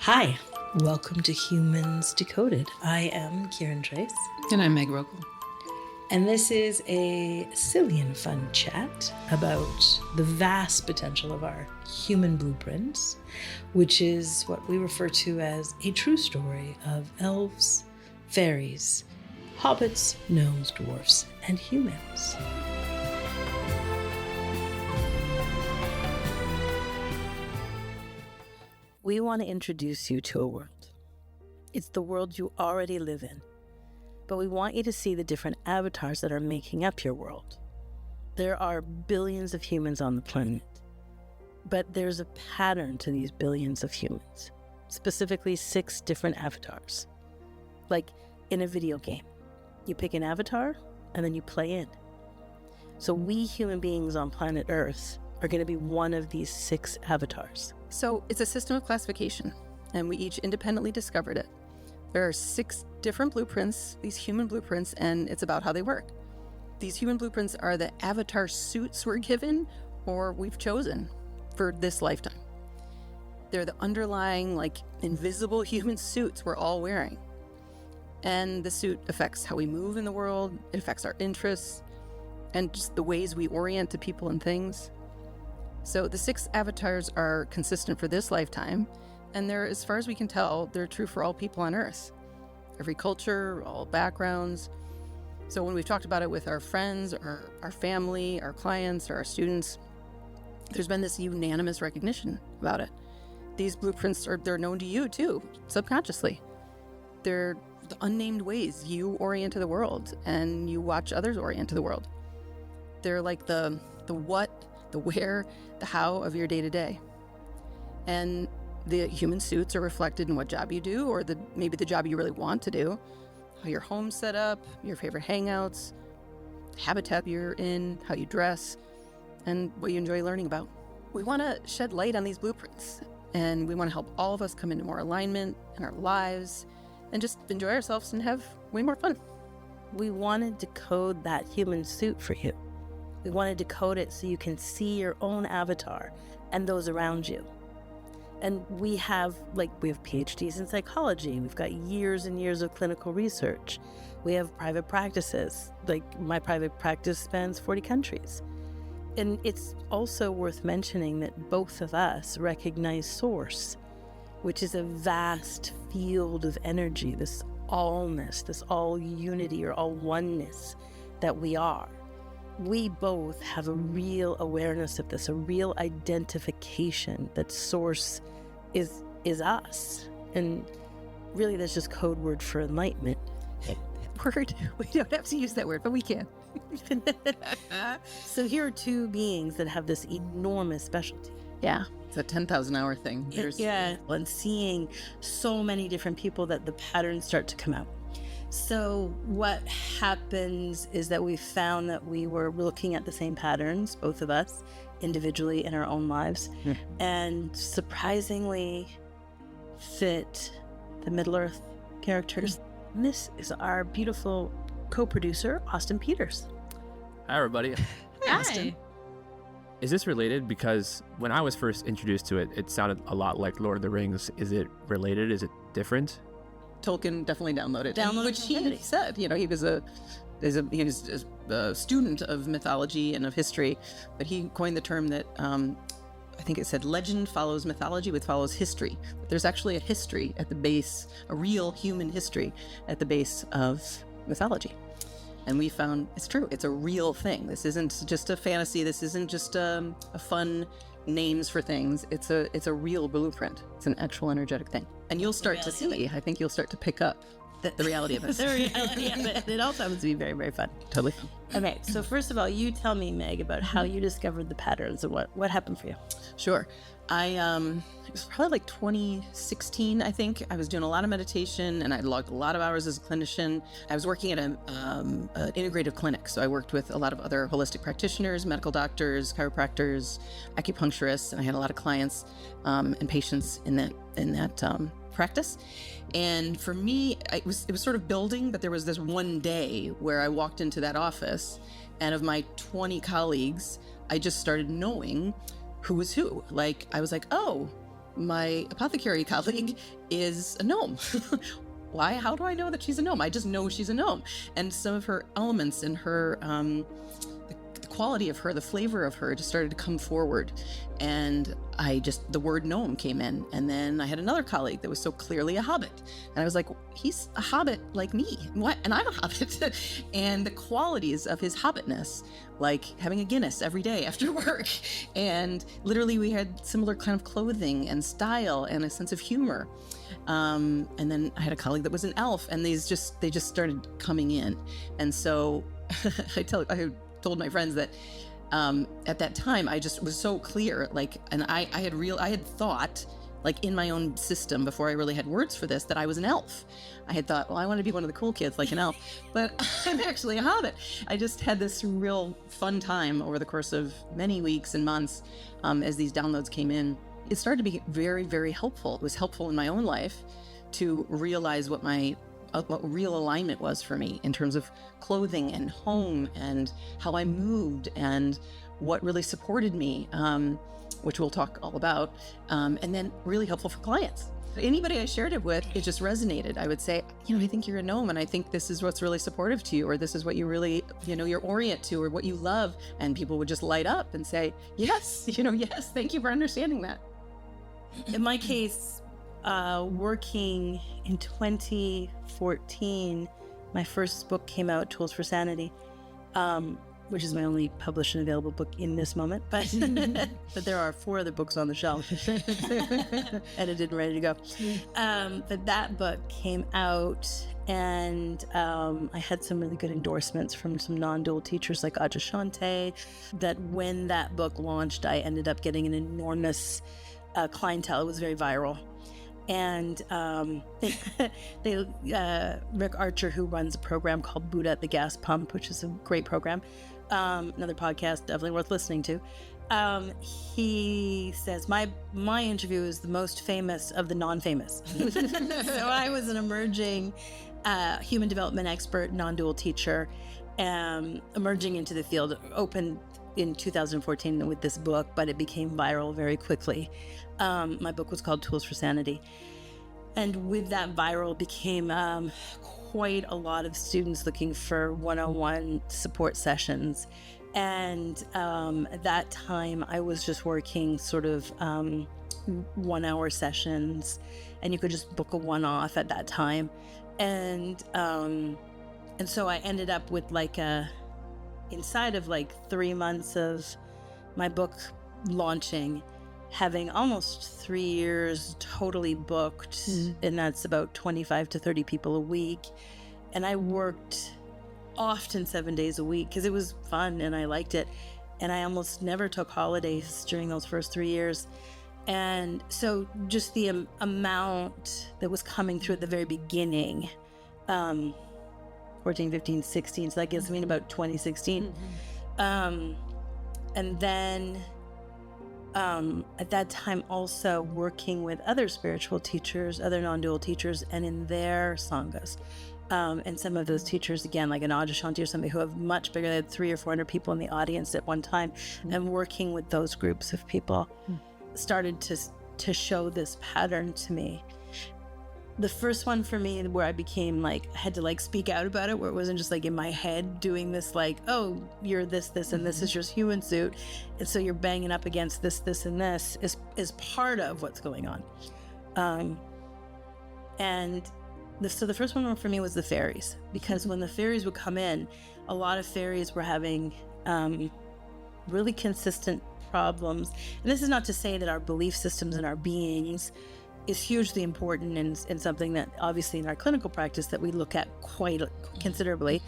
Hi, welcome to Humans Decoded. I am Kieran Trace. And I'm Meg Rokel. And this is a silly and fun chat about the vast potential of our human blueprints, which is what we refer to as a true story of elves, fairies, hobbits, gnomes, dwarfs, and humans. We want to introduce you to a world. It's the world you already live in, but we want you to see the different avatars that are making up your world. There are billions of humans on the planet, but there's a pattern to these billions of humans, specifically 6 different avatars. Like in a video game, you pick an avatar and then you play in. So we human beings on planet Earth are going to be one of these 6 avatars. So it's a system of classification, and we each independently discovered it. There are 6 different blueprints, these human blueprints, and it's about how they work. These human blueprints are the avatar suits we're given or we've chosen for this lifetime. They're the underlying, invisible human suits we're all wearing. And the suit affects how we move in the world, it affects our interests, and just the ways we orient to people and things. So the 6 avatars are consistent for this lifetime, and they're, as far as we can tell, they're true for all people on Earth. Every culture, all backgrounds. So when we've talked about it with our friends, or our family, our clients, or our students, there's been this unanimous recognition about it. These blueprints they're known to you too, subconsciously. They're the unnamed ways you orient to the world, and you watch others orient to the world. They're like the what, the where, the how of your day-to-day. And the human suits are reflected in what job you do, or maybe the job you really want to do, how your home's set up, your favorite hangouts, the habitat you're in, how you dress, and what you enjoy learning about. We want to shed light on these blueprints, and we want to help all of us come into more alignment in our lives and just enjoy ourselves and have way more fun. We want to decode that human suit for you. We want to decode it so you can see your own avatar and those around you. And we have PhDs in psychology. We've got years and years of clinical research. We have private practices. My private practice spans 40 countries. And it's also worth mentioning that both of us recognize Source, which is a vast field of energy, this allness, this all unity or all oneness that we are. We both have a real awareness of this, a real identification that Source is us. And really, that's just code word for enlightenment. Word? We don't have to use that word, but we can. So here are 2 beings that have this enormous specialty. Yeah, it's a 10,000 hour thing. Yeah, and seeing so many different people that the patterns start to come out. So what happens is that we found that we were looking at the same patterns, both of us, individually in our own lives, and surprisingly fit the Middle-earth characters. And this is our beautiful co-producer, Austin Peters. Hi, everybody. Hi, Austin. Is this related? Because when I was first introduced to it, it sounded a lot like Lord of the Rings. Is it related? Is it different? Tolkien definitely downloaded, which he said. He was a student of mythology and of history, but he coined the term that I think it said legend follows mythology, which follows history. But there's actually a history at the base, a real human history at the base of mythology. And we found it's true. It's a real thing. This isn't just a fantasy. This isn't just a fun names for things. It's a real blueprint. It's an actual energetic thing. And you'll start to see, I think you'll start to pick up the reality of this. The reality of it. It also happens to be very, very fun. Totally fun. Okay, so first of all, you tell me, Meg, about how you discovered the patterns and what happened for you. Sure. It was probably 2016, I think. I was doing a lot of meditation, and I logged a lot of hours as a clinician. I was working at an integrative clinic, so I worked with a lot of other holistic practitioners, medical doctors, chiropractors, acupuncturists, and I had a lot of clients and patients in that practice. And for me, it was sort of building, but there was this one day where I walked into that office, and of my 20 colleagues, I just started knowing who was who. I was like, oh, my apothecary colleague is a gnome. Why? How do I know that she's a gnome? I just know she's a gnome. And some of her elements and her, the quality of her, the flavor of her just started to come forward. And the word gnome came in. And then I had another colleague that was so clearly a hobbit. And I was like, he's a hobbit like me. What? And I'm a hobbit. And the qualities of his hobbitness, like having a Guinness every day after work. And literally we had similar kind of clothing and style and a sense of humor. And then I had a colleague that was an elf, and they just started coming in. And so I told my friends that at that time I just was so clear, like, and I had thought, like, in my own system before I really had words for this, that I was an elf. I had thought, well, I want to be one of the cool kids like an elf, but I'm actually a hobbit. I just had this real fun time over the course of many weeks and months as these downloads came in. It started to be very, very helpful. It was helpful in my own life to realize what real alignment was for me in terms of clothing and home and how I moved and what really supported me, which we'll talk all about, and then really helpful for clients. Anybody I shared it with, it just resonated. I would say, I think you're a gnome, and I think this is what's really supportive to you, or this is what you really, you're orient to, or what you love. And people would just light up and say, yes, yes, thank you for understanding that. In my case, working in 2014, my first book came out, Tools for Sanity, which is my only published and available book in this moment. But there are 4 other books on the shelf, edited and ready to go. But that book came out, and I had some really good endorsements from some non-dual teachers like Aja Shante, that when that book launched, I ended up getting an enormous clientele. It was very viral. And Rick Archer, who runs a program called Buddha at the Gas Pump, which is a great program, another podcast definitely worth listening to, he says my interview is the most famous of the non-famous. So I was an emerging human development expert, non-dual teacher, emerging into the field, opened in 2014 with this book, but it became viral very quickly. My book was called Tools for Sanity. And with that viral became quite a lot of students looking for one-on-one support sessions. And at that time, I was just working sort of 1-hour sessions, and you could just book a one-off at that time. And so I ended up with inside of 3 months of my book launching, having almost 3 years totally booked, and that's about 25 to 30 people a week. And I worked often 7 days a week because it was fun and I liked it. And I almost never took holidays during those first 3 years. And so just the amount that was coming through at the very beginning, 14, 15, 16, so that gives me about 2016. And then at that time also working with other spiritual teachers, other non-dual teachers, and in their sanghas. And some of those teachers, again, like an Aja Shanti or somebody who have much bigger, they had 300 or 400 people in the audience at one time, and working with those groups of people started to show this pattern to me. The first one for me where I became I had to speak out about it, where it wasn't just in my head doing this oh, you're this, and this is your human suit. And so you're banging up against this, and this is part of what's going on. So the first one for me was the fairies, because when the fairies would come in, a lot of fairies were having really consistent problems. And this is not to say that our belief systems and our beings is hugely important and something that obviously in our clinical practice that we look at quite considerably.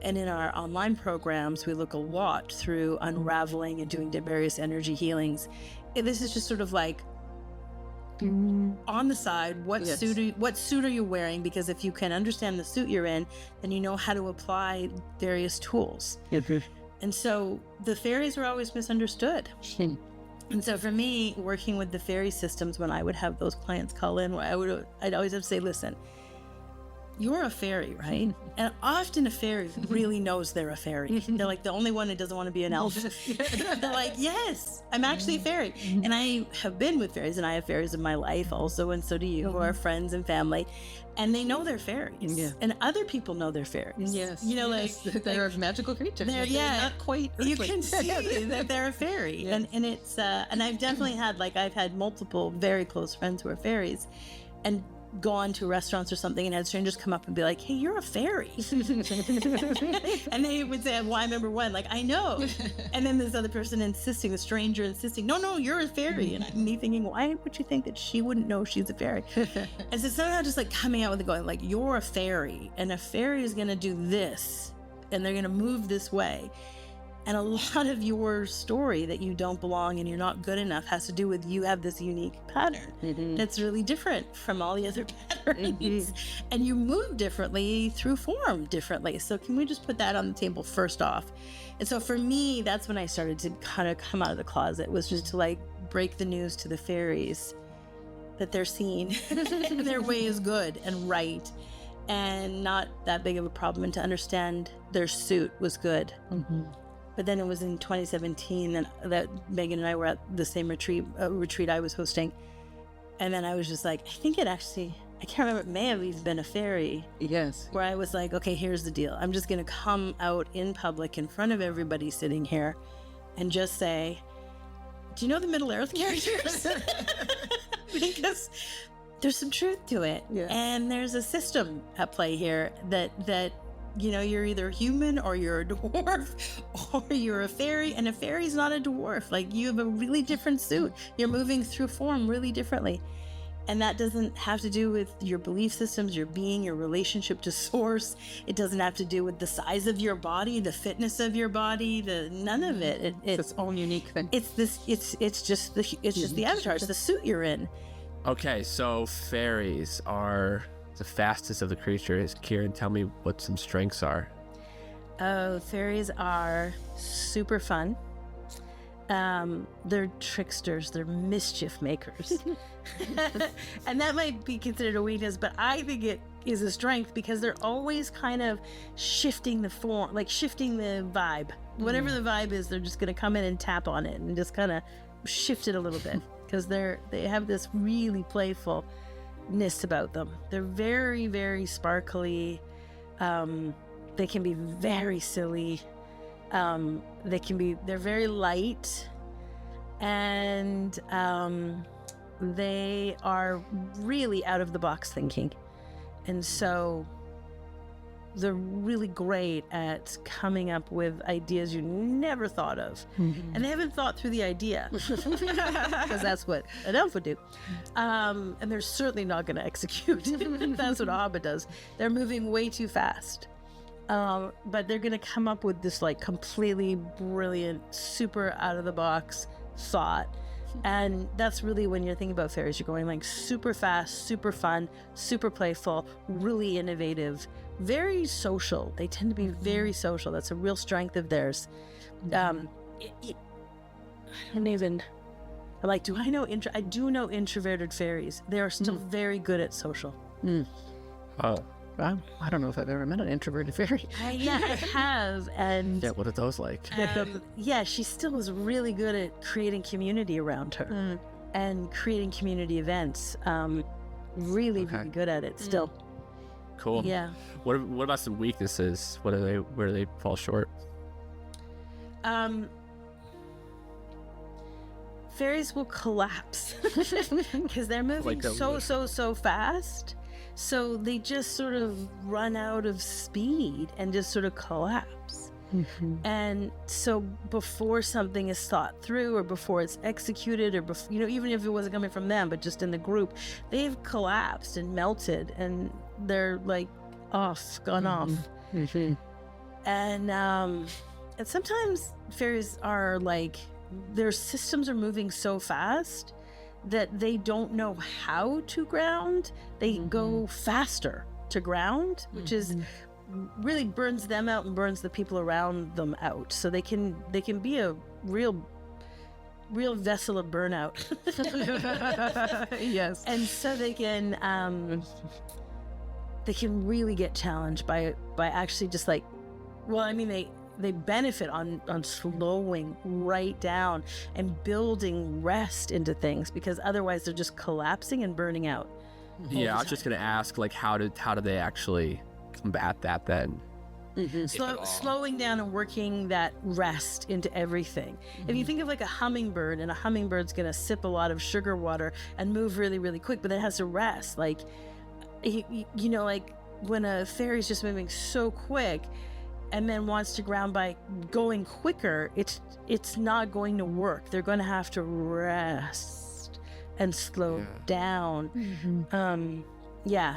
And in our online programs, we look a lot through unraveling and doing various energy healings. And this is just sort of on the side, what suit are you wearing? Because if you can understand the suit you're in, then you know how to apply various tools. And so the fairies were always misunderstood. And so for me, working with the fairy systems, when I would have those clients call in, I'd always have to say, listen, you're a fairy, right? And often a fairy really knows they're a fairy. They're like the only one that doesn't want to be an elf. They're like, yes, I'm actually a fairy. And I have been with fairies, and I have fairies in my life also, and so do you, who are friends and family. And they know they're fairies. Yeah. And other people know they're fairies. Yes. You know, they're a magical creature. They're not quite earthly. You can see that they're a fairy. Yes. And it's, and I've definitely had, I've had multiple very close friends who are fairies, and gone to restaurants or something and had strangers come up and be like, hey, you're a fairy. And they would say, well, I remember one, I know. And then this other person insisting, the stranger insisting, no, you're a fairy. And me thinking, why would you think that she wouldn't know she's a fairy? And so somehow just coming out with it going, you're a fairy, and a fairy is going to do this, and they're going to move this way. And a lot of your story that you don't belong and you're not good enough has to do with you have this unique pattern that's really different from all the other patterns. And you move differently through form differently. So can we just put that on the table first off? And so for me, that's when I started to kind of come out of the closet, was just to break the news to the fairies that they're seen and their way is good and right and not that big of a problem, and to understand their suit was good. But then it was in 2017 that Megan and I were at the same retreat I was hosting. And then I was just I think it actually, I can't remember, it may have even been a fairy. Yes. Where I was okay, here's the deal. I'm just going to come out in public in front of everybody sitting here and just say, do you know the Middle Earth characters? Because there's some truth to it. Yeah. And there's a system at play here that you're either human or you're a dwarf or you're a fairy, and a fairy's not a dwarf. You have a really different suit. You're moving through form really differently. And that doesn't have to do with your belief systems, your being, your relationship to source. It doesn't have to do with the size of your body, the fitness of your body, none of it. It's its own unique thing. It's just the avatar. It's the suit you're in. Okay, so fairies are the fastest of the creatures. Kieran, tell me what some strengths are. Oh, fairies are super fun. They're tricksters. They're mischief makers. And that might be considered a weakness, but I think it is a strength because they're always kind of shifting the form, shifting the vibe. Whatever the vibe is, they're just going to come in and tap on it and just kind of shift it a little bit, because they have this really playfulness about them. They're very, very sparkly. They can be very silly. They're very light, and they are really out of the box thinking. And so they're really great at coming up with ideas you never thought of. And they haven't thought through the idea, because that's what an elf would do. And they're certainly not going to execute. That's what a hobbit does. They're moving way too fast. But they're going to come up with this completely brilliant, super out of the box thought. And that's really when you're thinking about fairies, you're going super fast, super fun, super playful, really innovative, very social. They tend to be very social. That's a real strength of theirs. I do know introverted fairies. They are still very good at social. Oh. I don't know if I've ever met an introverted fairy. I have. And yeah, what are those like? She still was really good at creating community around her and creating community events. Really good at it still. Cool. Yeah. What about some weaknesses? Where do they fall short? Fairies will collapse because they're moving so fast. So they just sort of run out of speed and just sort of collapse. And so before something is thought through, or before it's executed, or before, even if it wasn't coming from them, but just in the group, they've collapsed and melted, and they're gone off. And sometimes fairies are their systems are moving so fast that they don't know how to ground. They go faster to ground, which is really burns them out and burns the people around them out. So they can be a real vessel of burnout. Yes. And so they can they can really get challenged by actually just like, well, I mean, they benefit on slowing right down and building rest into things, because otherwise they're just collapsing and burning out. Yeah, I was just gonna ask, like, how do they actually combat that then? Slowing down and working that rest into everything. If you think of like a hummingbird, and a hummingbird's gonna sip a lot of sugar water and move really, really quick, but it has to rest. Like, you know, like when a fairy's just moving so quick and then wants to ground by going quicker, it's not going to work. They're going to have to rest and slow down.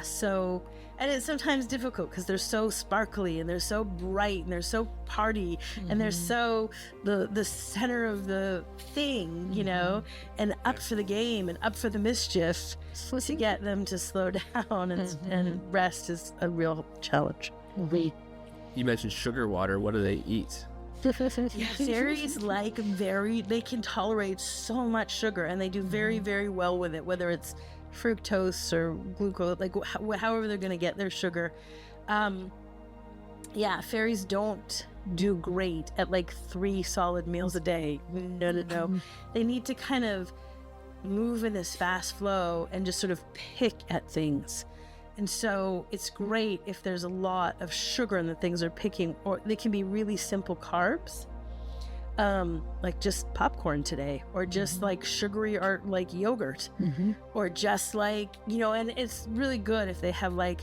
So, and it's sometimes difficult because they're so sparkly and they're so bright and they're so party and they're so the center of the thing, you know, and up for the game and up for the mischief. To get them to slow down and rest is a real challenge. You mentioned sugar water. What do they eat? Fairies they can tolerate so much sugar, and they do very, very well with it, whether it's fructose or glucose, like however they're going to get their sugar. Fairies don't do great at like 3 solid meals a day. No. They need to kind of move in this fast flow and just sort of pick at things. And so it's great if there's a lot of sugar in the things they're picking, or they can be really simple carbs, like just popcorn today, or just like sugary, or like yogurt, or just like, you know, and it's really good if they have like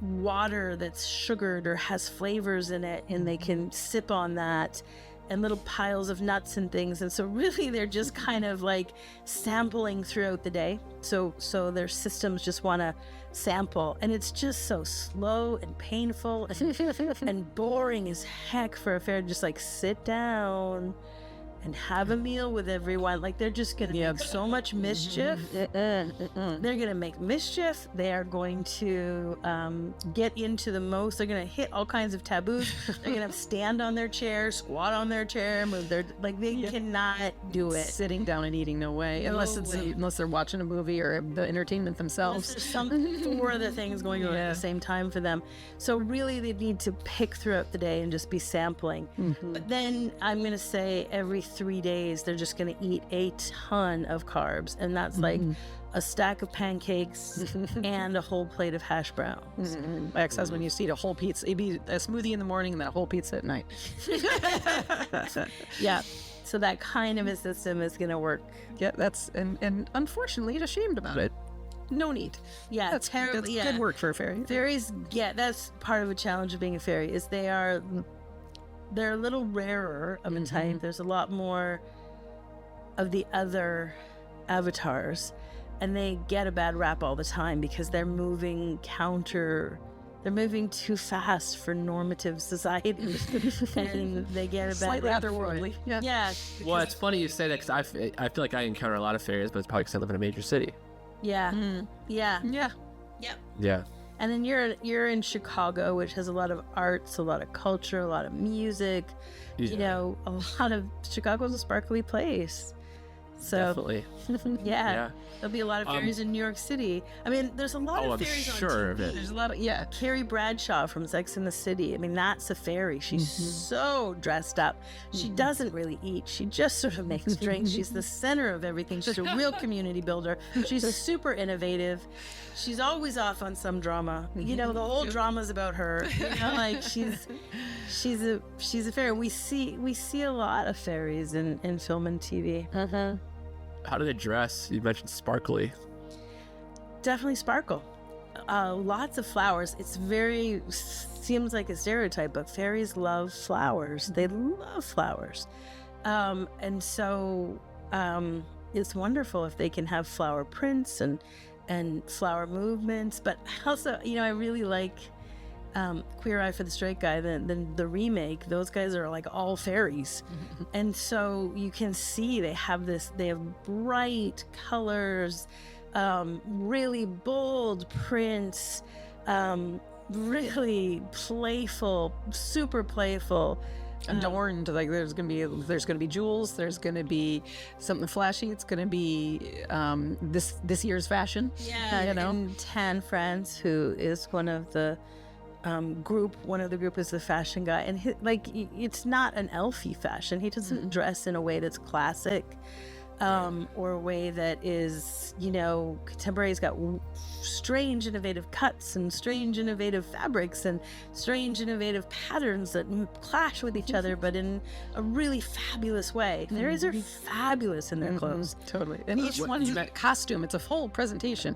water that's sugared or has flavors in it, and they can sip on that, and little piles of nuts and things. And so really they're just kind of like sampling throughout the day. So their systems just want to sample, and it's just so slow and painful and boring as heck for a fairy to just like sit down and have a meal with everyone. Like, they're just going to make so much mischief. They're going to make mischief. They are going to get into the most. They're going to hit all kinds of taboos. They're going to stand on their chair, squat on their chair, move their, like, they cannot do it. Sitting down and eating, no way. Unless they're watching a movie or the entertainment themselves. There's 4 other things going on at the same time for them. So really they need to pick throughout the day and just be sampling. But then I'm going to say every 3 days they're just going to eat a ton of carbs, and that's like a stack of pancakes and a whole plate of hash browns. My ex-husband used to eat a whole pizza. He'd be a smoothie in the morning and then a whole pizza at night. So that kind of a system is going to work. And unfortunately ashamed about it. No need. That's terrible. That's good work for a fairy. Fairies, that's part of a challenge of being a fairy, is they're a little rarer of a type. There's a lot more of the other avatars, and they get a bad rap all the time because they're moving too fast for normative society. And they get a bad slightly rap. otherworldly. Yeah. Well, it's funny you say that, because I feel like I encounter a lot of fairies, but it's probably because I live in a major city. Yeah. And then you're in Chicago, which has a lot of arts, a lot of culture, a lot of music. You know, a lot of Chicago's a sparkly place. So Definitely. There'll be a lot of fairies in New York City. I mean, there's a lot of fairies on TV. Of it. There's a lot of Carrie Bradshaw from Sex and the City. I mean, that's a fairy. She's so dressed up. She doesn't really eat. She just sort of makes drinks. She's the center of everything. She's a real community builder. She's super innovative. She's always off on some drama. You know, the whole drama's about her. You know, like she's a fairy. We see a lot of fairies in film and TV. How do they dress? You mentioned sparkly. Definitely sparkle. Lots of flowers. Seems like a stereotype, but fairies love flowers. They love flowers. And so it's wonderful if they can have flower prints and flower movements. But also, you know, I really like Queer Eye for the Straight Guy, the remake. Those guys are like all fairies. And so you can see they have bright colors, really bold prints, really playful, super playful adorned. Like there's gonna be jewels. There's gonna be something flashy. It's gonna be this year's fashion. Yeah, you know. And Tan France, who is one of the group, one of the group is the fashion guy, and it's not an elfy fashion. He doesn't dress in a way that's classic. Or a way that is, contemporary. He's got strange, innovative cuts and strange, innovative fabrics and strange, innovative patterns that clash with each other, but in a really fabulous way. Fairies are fabulous in their clothes. Totally. And each one's a costume. It's a full presentation,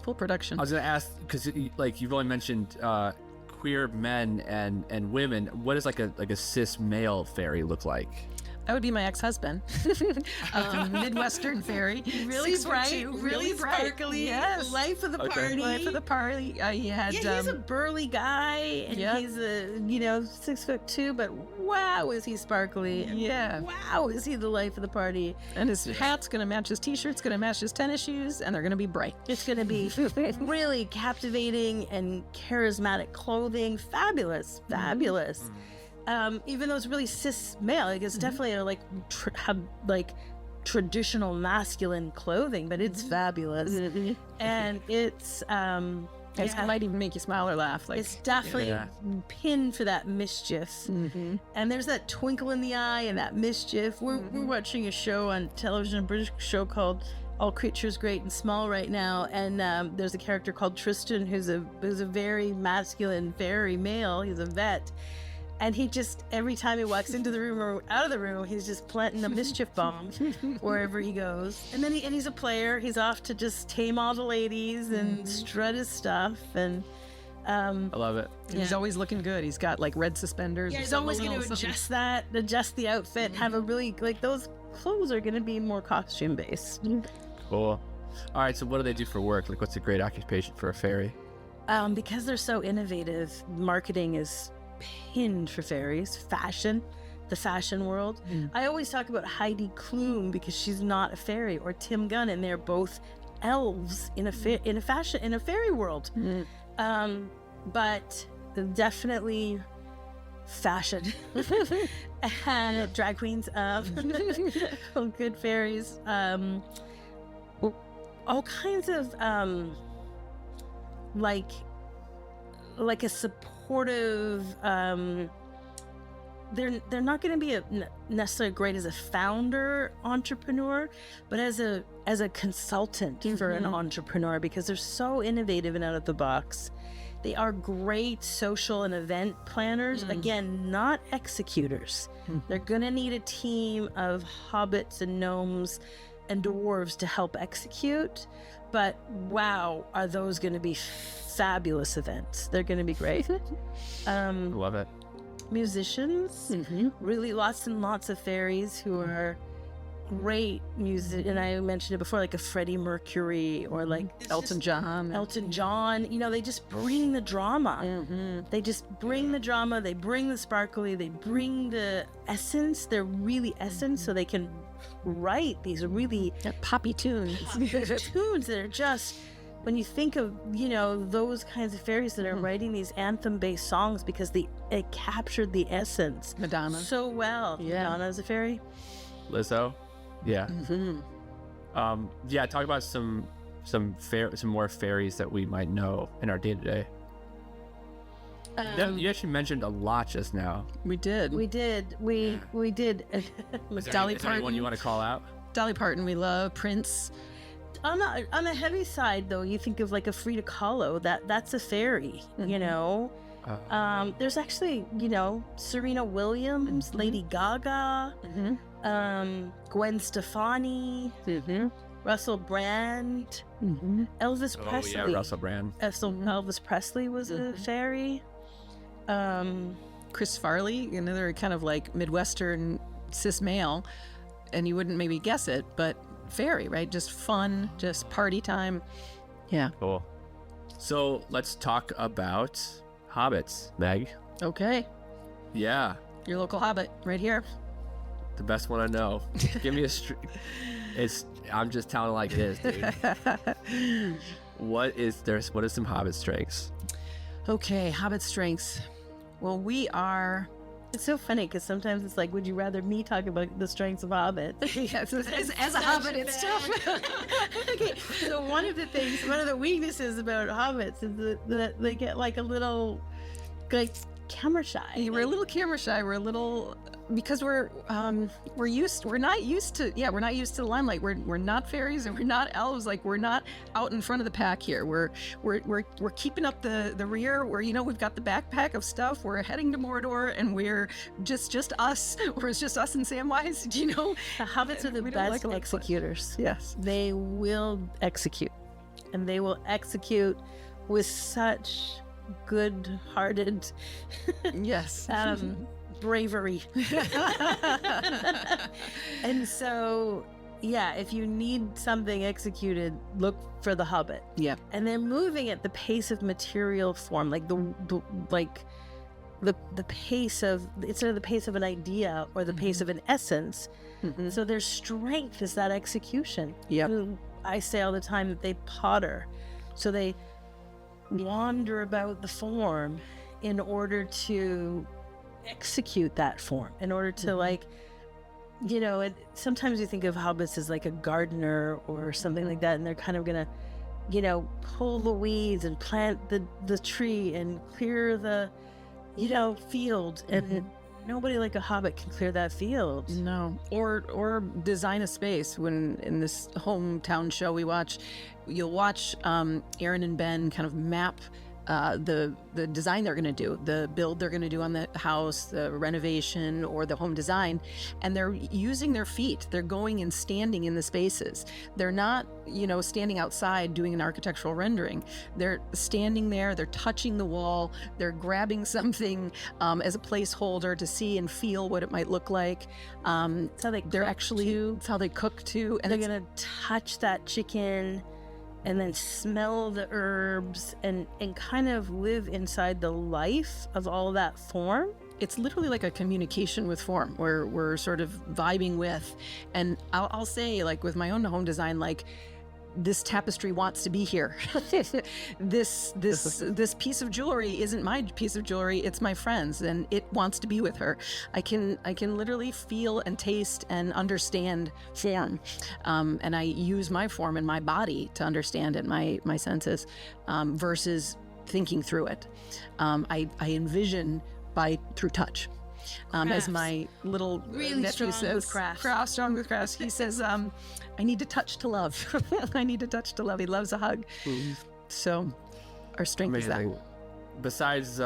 full production. I was going to ask, because you've only mentioned queer men and women. What does like a cis male fairy look like? That would be my ex-husband. Midwestern fairy. Really 6'2", bright, really sparkly. Yes. Life of the party. Life of the party. He had. He's a burly guy, and he's 6'2", but wow, is he sparkly? And wow, is he the life of the party? And his hat's gonna match his t-shirt's gonna match his tennis shoes, and they're gonna be bright. It's gonna be really captivating and charismatic clothing. Fabulous. Even though it's really cis male, it's definitely traditional masculine clothing, but it's fabulous, and it's it might even make you smile or laugh. It's definitely pinned for that mischief, and there's that twinkle in the eye and that mischief. We're watching a show on television, a British show called All Creatures Great and Small right now, and there's a character called Tristan who's a very masculine, very male. He's a vet. And he just, every time he walks into the room or out of the room, he's just planting a mischief bomb wherever he goes. And then he's a player. He's off to just tame all the ladies and strut his stuff. And I love it. He's always looking good. He's got like red suspenders. Yeah, he's always going to adjust the outfit, have a really, those clothes are going to be more costume based. Cool. All right, so what do they do for work? What's a great occupation for a fairy? Because they're so innovative, marketing is pinned for fairies. Fashion, the fashion world. I always talk about Heidi Klum because she's not a fairy, or Tim Gunn, and they're both elves in a fairy world. But definitely fashion and drag queens, good fairies, all kinds of like a supportive, they're not going to be necessarily great as a founder entrepreneur, but as a consultant for an entrepreneur, because they're so innovative and out of the box. They are great social and event planners. Again, not executors. They're going to need a team of hobbits and gnomes and dwarves to help execute. But wow, are those going to be fabulous events. They're going to be great. Love it. Musicians, really lots and lots of fairies who are great music, and I mentioned it before, like a Freddie Mercury or like Elton John. They just bring the drama. They just bring the drama. They bring the sparkly. They bring the essence. They're really essence, so they can write these really poppy tunes. Tunes that are just, when you think of, those kinds of fairies that are writing these anthem-based songs because it captured the essence. Madonna. So well. Yeah. Madonna's a fairy. Lizzo. Yeah. Talk about some more fairies that we might know in our day-to-day. You actually mentioned a lot just now. We did. We did. Dolly Parton. Anyone you want to call out? Dolly Parton, we love. Prince. On a heavy side, though, you think of like a Frida Kahlo. That's a fairy. There's actually, Serena Williams, Lady Gaga, Gwen Stefani, Russell Brand, Elvis Presley. Oh yeah, Russell Brand. Elvis Presley was a fairy. Chris Farley, another kind of like Midwestern cis male, and you wouldn't maybe guess it, but fairy, right? Just fun, just party time. Yeah. Cool. So let's talk about Hobbits, Meg. Okay. Yeah. Your local Hobbit, right here. The best one I know. Give me I'm just telling it like it is, dude. What is some Hobbit strengths? Okay, Hobbit strengths. Well, we are It's so funny because sometimes it's like, would you rather me talk about the strengths of hobbits? Yes, as a hobbit, it's tough. Okay, so one of the weaknesses about hobbits is that they get like a little, like, camera shy. We're a little camera shy. We're a little, because we're not used to the limelight. We're not fairies and we're not elves. Like, we're not out in front of the pack here. We're keeping up the rear. We've got the backpack of stuff. We're heading to Mordor, and we're just us. Or it's just us and Samwise. The hobbits are the best executors. Yes, they will execute, and they will execute with such good-hearted yes bravery. And so, yeah, if you need something executed, look for the Hobbit. Yeah. And they're moving at the pace of material form, like the pace of, instead of the pace of an idea or the pace of an essence. Mm-hmm. So their strength is that execution. Yep. I say all the time that they potter. So they wander about the form in order to execute that form, in order to sometimes you think of hobbits as like a gardener or something like that, and they're kind of gonna pull the weeds and plant the tree and clear the field, and nobody like a hobbit can clear that field. No. Or design a space. When in this hometown show you'll watch Aaron and Ben kind of map the design they're going to do, the build they're going to do on the house, the renovation, or the home design, and they're using their feet. They're going and standing in the spaces. They're not, standing outside doing an architectural rendering. They're standing there, they're touching the wall, they're grabbing something as a placeholder to see and feel what it might look like. It's how it's how they cook too. And they're going to touch that chicken and then smell the herbs and kind of live inside the life of all that form. It's literally like a communication with form where we're sort of vibing with. And I'll say, like, with my own home design, like, this tapestry wants to be here. This piece of jewelry isn't my piece of jewelry, it's my friend's, and it wants to be with her. I can literally feel and taste and understand form, and I use my form and my body to understand it, my senses, versus thinking through it. I envision through touch. As my little really nephew says, strong with crafts. He says, I need to touch to love. I need to touch to love. He loves a hug. Mm-hmm. So our strength is that. Besides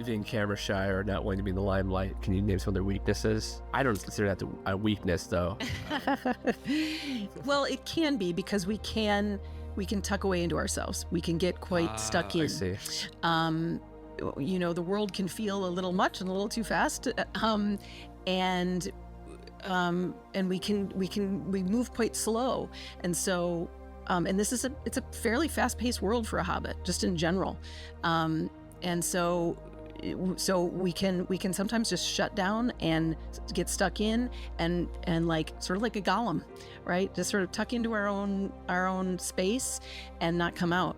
being camera shy or not wanting to be in the limelight, can you name some of their weaknesses? I don't consider that a weakness, though. Well, it can be, because we can tuck away into ourselves. We can get quite stuck in. I see. The world can feel a little much and a little too fast, and we move quite slow, and so and it's a fairly fast-paced world for a hobbit, just in general, and so we can sometimes just shut down and get stuck in and like sort of like a golem, right? Just sort of tuck into our own space and not come out.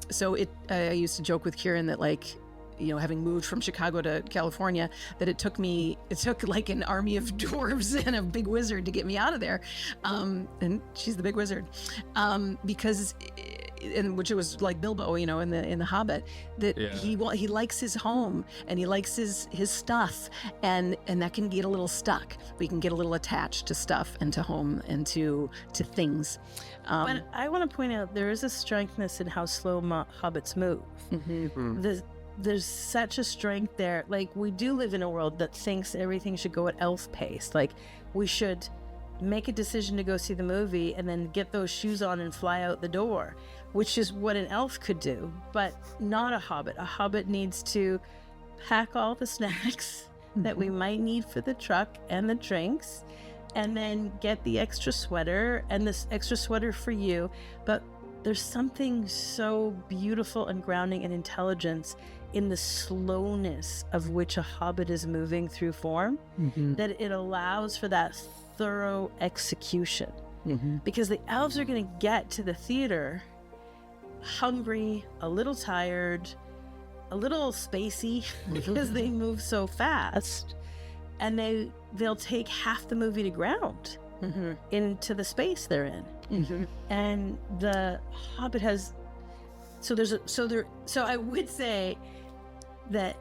So I used to joke with Kieran that, like, having moved from Chicago to California, that it took like an army of dwarves and a big wizard to get me out of there. And she's the big wizard. Because, which it was like Bilbo, in the Hobbit, that he likes his home and he likes his stuff, and that can get a little stuck. We can get a little attached to stuff and to home and to things. But I want to point out there is a strengthness in how slow hobbits move. Mm-hmm. There's such a strength there. Like, we do live in a world that thinks everything should go at elf pace. Like, we should make a decision to go see the movie and then get those shoes on and fly out the door, which is what an elf could do, but not a hobbit. A hobbit needs to pack all the snacks that we might need for the truck and the drinks, and then get the extra sweater and this extra sweater for you. But there's something so beautiful and grounding and intelligence in the slowness of which a hobbit is moving through form, that it allows for that thorough execution. Because the elves are going to get to the theater hungry, a little tired, a little spacey because they move so fast, and they'll take half the movie to ground into the space they're in. And the Hobbit has, so I would say that,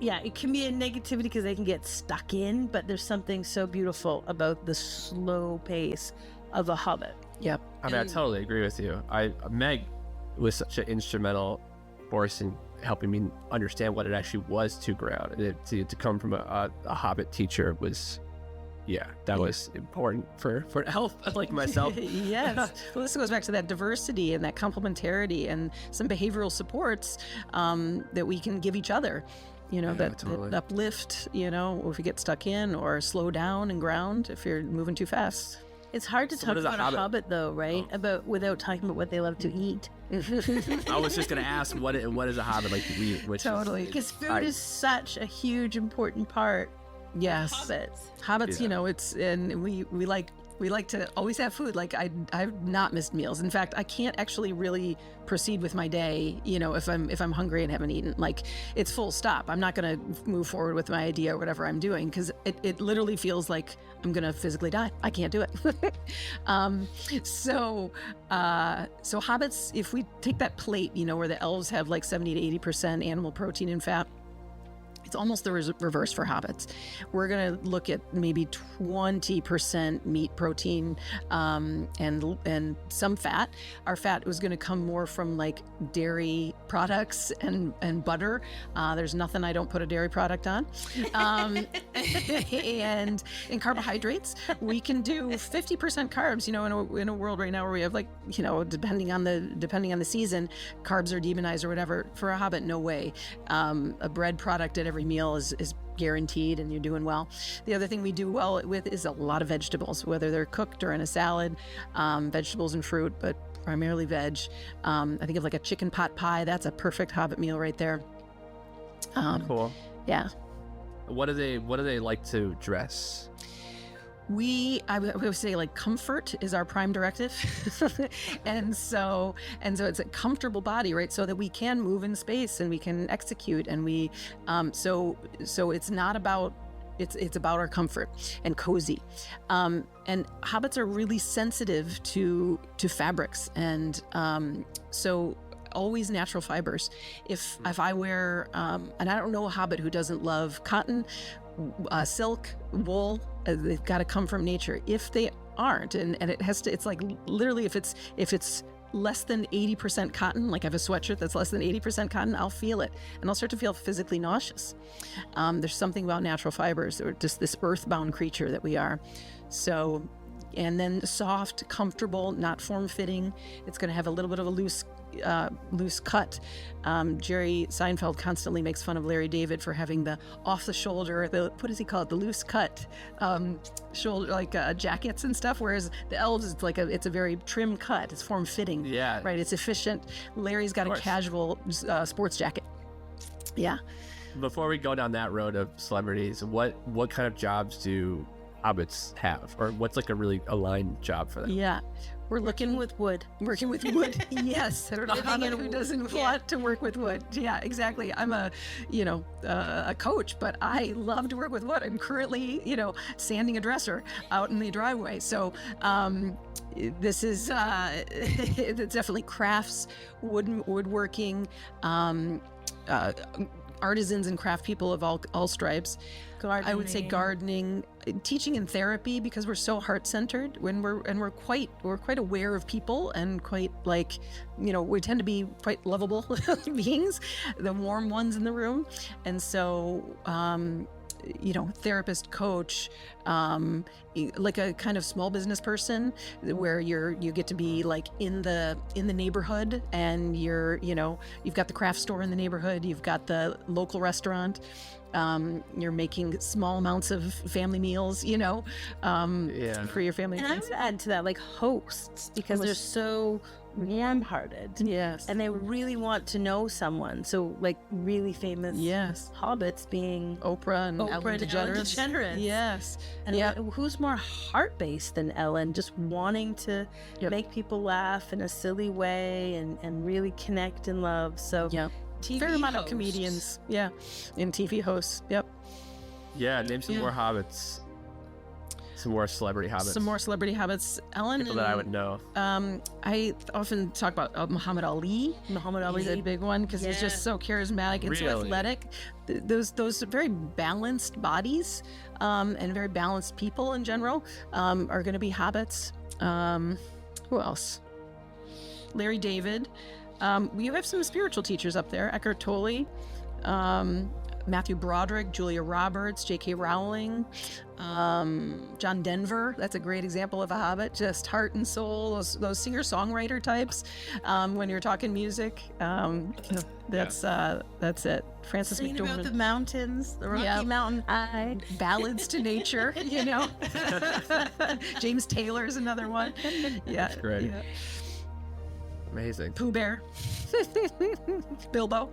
yeah, it can be a negativity because they can get stuck in, but there's something so beautiful about the slow pace of a Hobbit. Yep. I mean, I totally agree with you. Meg was such an instrumental force in helping me understand what it actually was to ground. To come from a Hobbit teacher was, that was important for an elf like myself. Yes. Well, this goes back to that diversity and that complementarity and some behavioral supports that we can give each other. That uplift, or if you get stuck in, or slow down and ground if you're moving too fast. It's hard to talk about a Hobbit though, right? Without talking about what they love to eat. I was just going to ask, what does a Hobbit like to eat? Totally. Because food is such a huge, important part. Yes. Hobbits, it's, and we like to always have food. Like I've not missed meals. In fact, I can't actually really proceed with my day, if I'm hungry and haven't eaten. Like, it's full stop. I'm not going to move forward with my idea or whatever I'm doing, because it literally feels like I'm going to physically die. I can't do it. So Hobbits, if we take that plate, where the elves have like 70 to 80% animal protein and fat, it's almost the reverse for Hobbits. We're going to look at maybe 20% meat protein and some fat. Our fat was going to come more from like dairy products and butter. There's nothing I don't put a dairy product on. And in carbohydrates, we can do 50% carbs. In a world right now where we have like, depending on the season, carbs are demonized or whatever. For a Hobbit, no way. A bread product at every meal is guaranteed, and you're doing well. The other thing we do well with is a lot of vegetables, whether they're cooked or in a salad, vegetables and fruit, but primarily veg. I think of like a chicken pot pie. That's a perfect Hobbit meal right there. Cool. Yeah. What do they like to dress? I would say like comfort is our prime directive. and so it's a comfortable body, right? So that we can move in space and we can execute, and we, so it's not about, it's about our comfort and cozy. And Hobbits are really sensitive to fabrics. And, so always natural fibers. If I wear, and I don't know a Hobbit who doesn't love cotton, silk, wool, they've got to come from nature. If they aren't, and it has to, it's like literally if it's less than 80% cotton, like I have a sweatshirt that's less than 80% cotton, I'll feel it, and I'll start to feel physically nauseous. There's something about natural fibers, or just this earthbound creature that we are. So, and then soft, comfortable, not form-fitting. It's going to have a little bit of a loose cut. Jerry Seinfeld constantly makes fun of Larry David for having the off the shoulder, what does he call it? The loose cut shoulder, like jackets and stuff. Whereas the Elves, it's a very trim cut. It's form fitting. Yeah. Right. It's efficient. Larry's got a casual sports jacket. Yeah. Before we go down that road of celebrities, what kind of jobs do Hobbits have, or what's like a really aligned job for them? Yeah. We're working with wood. Working with wood. Yes. I don't know who doesn't want to work with wood. Yeah, exactly. I'm a coach, but I love to work with wood. I'm currently, sanding a dresser out in the driveway. So this is it's definitely crafts, woodworking, artisans and craft people of all stripes. Gardening. I would say gardening, teaching and therapy, because we're so heart-centered we're quite aware of people, and quite we tend to be quite lovable beings, the warm ones in the room. And so therapist, coach, like a kind of small business person, where you get to be like in the neighborhood, and you've got the craft store in the neighborhood, you've got the local restaurant, you're making small amounts of family meals, for your family. And I would add to that, like hosts, because they're so warm-hearted. Yes. And they really want to know someone. So like really famous hobbits being Oprah and Ellen DeGeneres. Yes. And who's more heart-based than Ellen, just wanting to make people laugh in a silly way and really connect and love. So TV fair amount of hosts. comedians. Yeah, and TV hosts. Yep. Yeah, name some more hobbits. Some more celebrity hobbits. Some more celebrity hobbits. Ellen. People that I would know. I often talk about Muhammad Ali. Muhammad Ali He's a big one because he's just so charismatic and so Really? athletic. Those very balanced bodies and very balanced people in general are going to be hobbits. Who else? Larry David. We have some spiritual teachers up there. Eckhart Tolle. Matthew Broderick, Julia Roberts, J.K. Rowling, John Denver. That's a great example of a hobbit. Just heart and soul. Those singer-songwriter types. When you're talking music, that's it. Francis Singing McDormand. about the mountains, the Rocky Mountain High. Ballads to nature. James Taylor's another one. Yeah, That's great. Yeah. Amazing. Pooh Bear. Bilbo.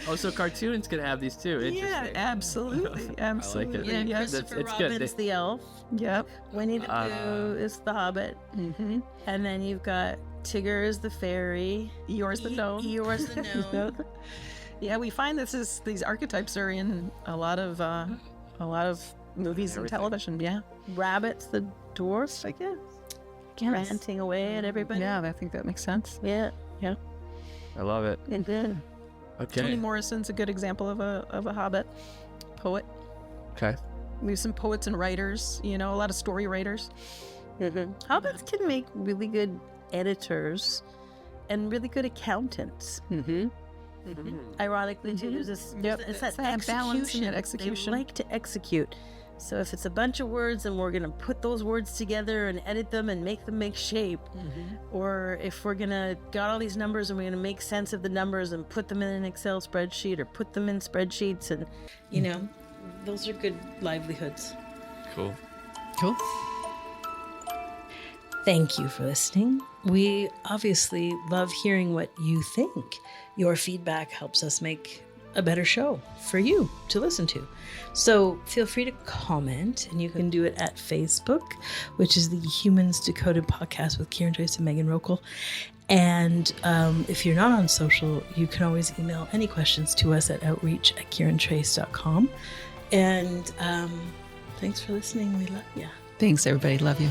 Oh, so cartoons can have these too. Yeah, Interesting. absolutely. Absolutely. it. Yes. Christopher It's good. Robin's the elf. Yep. Winnie the Pooh is the Hobbit. Mm-hmm. And then you've got Tigger is the fairy. Eeyore's the gnome. Eeyore's the gnome. Yeah, we find these archetypes are in a lot of movies and Everything. television. Yeah. Rabbit's the dwarf, I guess. Ranting away at everybody. Yeah, I think that makes sense. Yeah. I love it. And then Okay. Toni Morrison's a good example of a hobbit poet. Okay. We have some poets and writers. A lot of story writers. hobbits can make really good editors and really good accountants. Mm-hmm. Ironically, too, there's it's that balance and execution. that execution. They like to execute. So if it's a bunch of words and we're gonna put those words together and edit them and make them make shape, or if we're gonna got all these numbers and we're gonna make sense of the numbers and put them in an Excel spreadsheet or put them in spreadsheets, and those are good livelihoods. Cool. Cool. Thank you for listening. We obviously love hearing what you think. Your feedback helps us make a better show for you to listen to. So feel free to comment, and you can do it at Facebook, which is the Humans Decoded podcast with Kieran Joyce and Megan Rokel. And if you're not on social, you can always email any questions to us at outreach@kierantrace.com. And thanks for listening. We love you. Thanks, everybody. Love you.